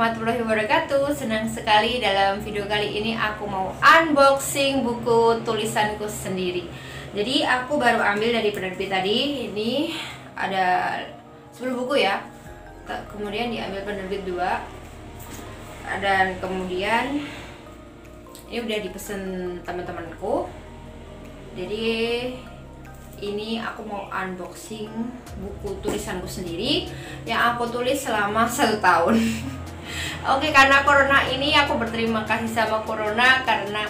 warahmatullahi wabarakatuh. Senang sekali dalam video kali ini aku mau unboxing buku tulisanku sendiri. Jadi aku baru ambil dari penerbit tadi. Ini ada 10 buku ya. Kemudian diambil penerbit 2. Dan kemudian ini udah dipesan teman-temanku. Jadi ini aku mau unboxing buku tulisanku sendiri yang aku tulis selama 1 tahun. Oke, karena corona ini aku berterima kasih sama corona, karena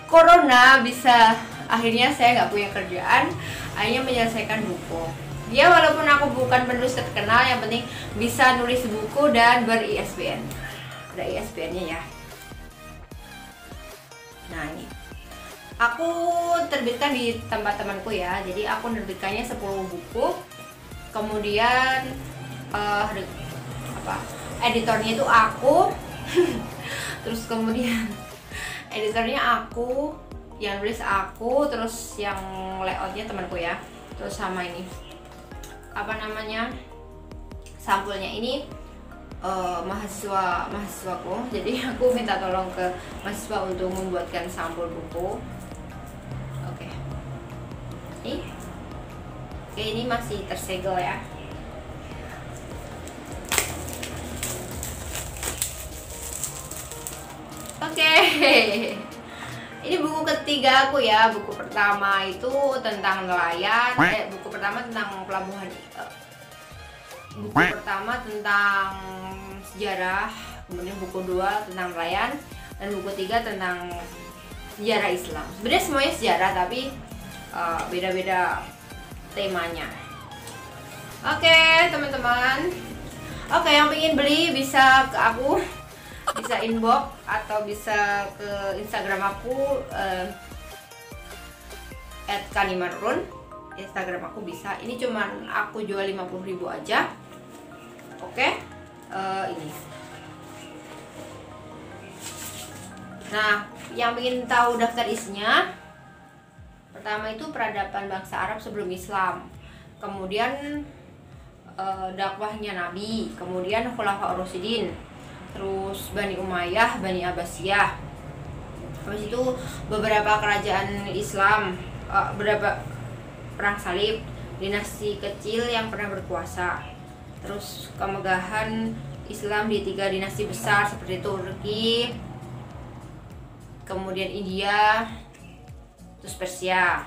corona bisa akhirnya saya nggak punya kerjaan, akhirnya menyelesaikan buku. Ya walaupun aku bukan penulis terkenal, yang penting bisa nulis buku dan ber-ISBN. Ada ISBN-nya ya. Nah ini aku terbitkan di tempat temanku ya, jadi aku menerbitkannya 10 buku. Kemudian editornya itu aku. Terus kemudian editornya aku, yang nulis aku, terus yang layoutnya temanku ya. Terus sama ini sampulnya ini mahasiswaku. Jadi aku minta tolong ke mahasiswa untuk membuatkan sampul buku. Oke, ini masih tersegel ya. Oke. Ini buku ketiga aku ya. Buku pertama itu tentang nelayan. Buku pertama tentang pelabuhan. Buku pertama tentang sejarah. Kemudian buku 2 tentang nelayan. Dan buku 3 tentang sejarah Islam. Sebenarnya semuanya sejarah, tapi beda-beda temanya. Oke teman-teman, oke, yang pengen beli bisa ke aku, bisa inbox atau bisa ke Instagram aku @kanimarun. Instagram aku bisa. Ini cuman aku jual 50.000 aja. Oke, ini. Nah, yang ingin tahu daftar isinya, pertama itu peradaban bangsa Arab sebelum Islam, kemudian dakwahnya Nabi, kemudian Khulafaur Rasyidin, terus Bani Umayyah, Bani Abbasiyah. Habis itu beberapa kerajaan Islam, beberapa perang salib, dinasti kecil yang pernah berkuasa, terus kemegahan Islam di 3 dinasti besar seperti Turki, kemudian India, terus Persia.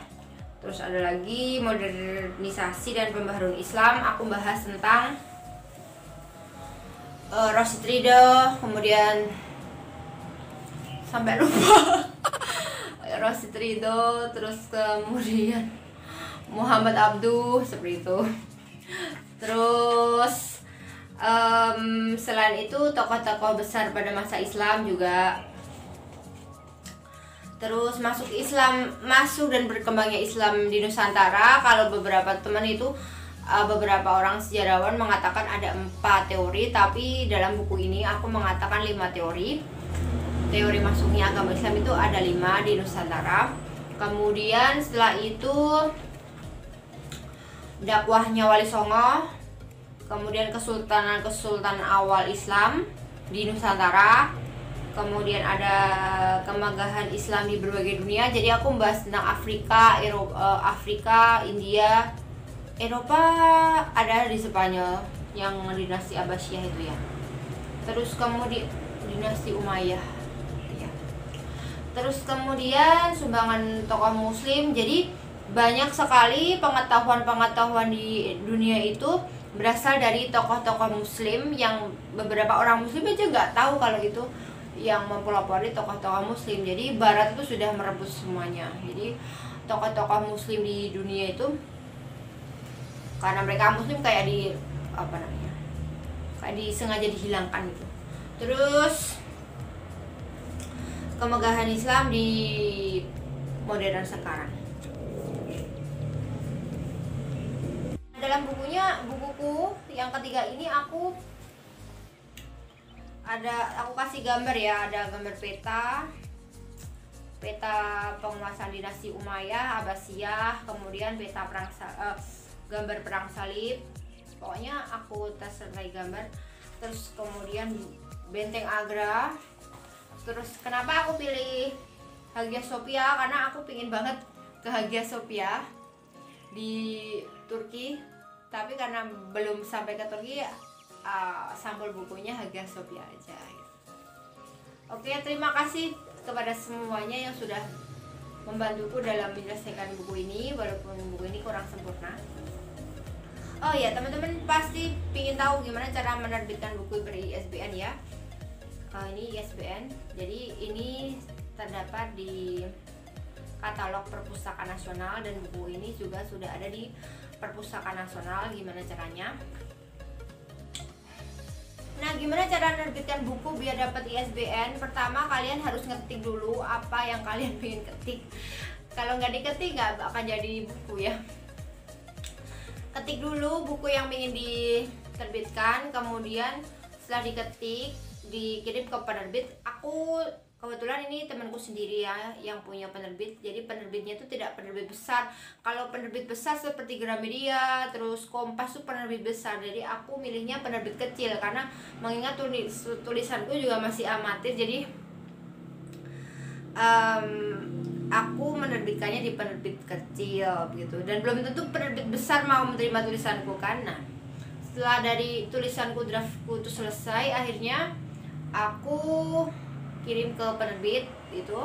Terus ada lagi modernisasi dan pembaharuan Islam. Aku bahas tentang Rashid Ridho, kemudian sampai lupa Rashid Ridho, terus kemudian Muhammad Abduh, seperti itu. Terus selain itu tokoh-tokoh besar pada masa Islam juga. Terus masuk dan berkembangnya Islam di Nusantara. Kalau beberapa teman itu, beberapa orang sejarawan mengatakan ada 4 teori, tapi dalam buku ini aku mengatakan 5 teori. Teori masuknya agama Islam itu ada 5 di Nusantara. Kemudian setelah itu dakwahnya Wali Songo, kemudian kesultanan awal Islam di Nusantara, kemudian ada kemegahan Islam di berbagai dunia. Jadi aku membahas tentang Afrika, Afrika, India, Eropa, ada di Spanyol yang dinasti Abbasiyah itu ya. Terus kemudian dinasti Umayyah ya. Terus kemudian sumbangan tokoh muslim. Jadi banyak sekali pengetahuan di dunia itu berasal dari tokoh-tokoh muslim, yang beberapa orang muslim aja nggak tahu kalau itu yang mempelopori tokoh-tokoh muslim. Jadi barat itu sudah merebut semuanya. Jadi tokoh-tokoh muslim di dunia itu, karena mereka muslim, kayak disengaja dihilangkan gitu. Terus kemegahan Islam di modern sekarang. Dalam bukuku yang ketiga ini aku kasih gambar ya, ada gambar peta penguasaan dinasti Umayyah, Abbasiyah, kemudian peta gambar perang salib. Pokoknya aku tersertai gambar. Terus kemudian Benteng Agra. Terus kenapa aku pilih Hagia Sophia, karena aku pingin banget ke Hagia Sophia di Turki, tapi karena belum sampai ke Turki, sampul bukunya Hagia Sophia aja gitu. Oke, terima kasih kepada semuanya yang sudah membantuku dalam menyelesaikan buku ini, walaupun buku ini kurang sempurna. Oh ya, teman-teman pasti ingin tahu gimana cara menerbitkan buku ber-ISBN ya. Ini ISBN, jadi ini terdapat di katalog Perpustakaan Nasional, dan buku ini juga sudah ada di Perpustakaan Nasional. Gimana caranya? Nah, gimana cara menerbitkan buku biar dapat ISBN? Pertama, kalian harus ngetik dulu apa yang kalian pengen ketik. Kalau nggak diketik nggak akan jadi buku ya. Ketik dulu buku yang ingin diterbitkan, kemudian setelah diketik dikirim ke penerbit. Aku kebetulan ini temanku sendiri ya yang punya penerbit, jadi penerbitnya itu tidak penerbit besar. Kalau penerbit besar seperti Gramedia, terus Kompas itu penerbit besar, jadi aku milihnya penerbit kecil karena mengingat tulisanku juga masih amatir, jadi aku menerbitkannya di penerbit kecil gitu, dan belum tentu penerbit besar mau menerima tulisanku kan. Nah, setelah dari tulisanku, draftku itu selesai, akhirnya aku kirim ke penerbit itu.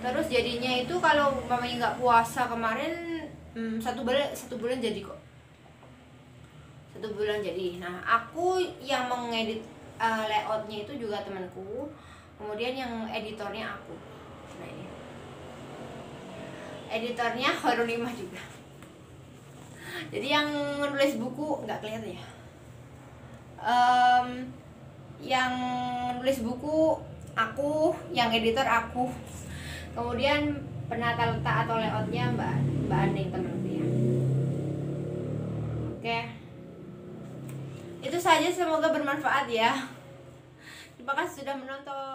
Terus jadinya itu kalau umpamanya nggak puasa kemarin, 1 bulan jadi kok, 1 bulan jadi. Nah, aku yang mengedit layoutnya itu juga temanku, kemudian yang editornya aku. Nah, ini editornya Horunimah juga. Jadi yang nulis buku nggak kelihatan ya, yang nulis buku aku, yang editor aku, kemudian penata letak atau layoutnya Mbak Aning temanku ya. Oke, itu saja, semoga bermanfaat ya. Terima kasih sudah menonton.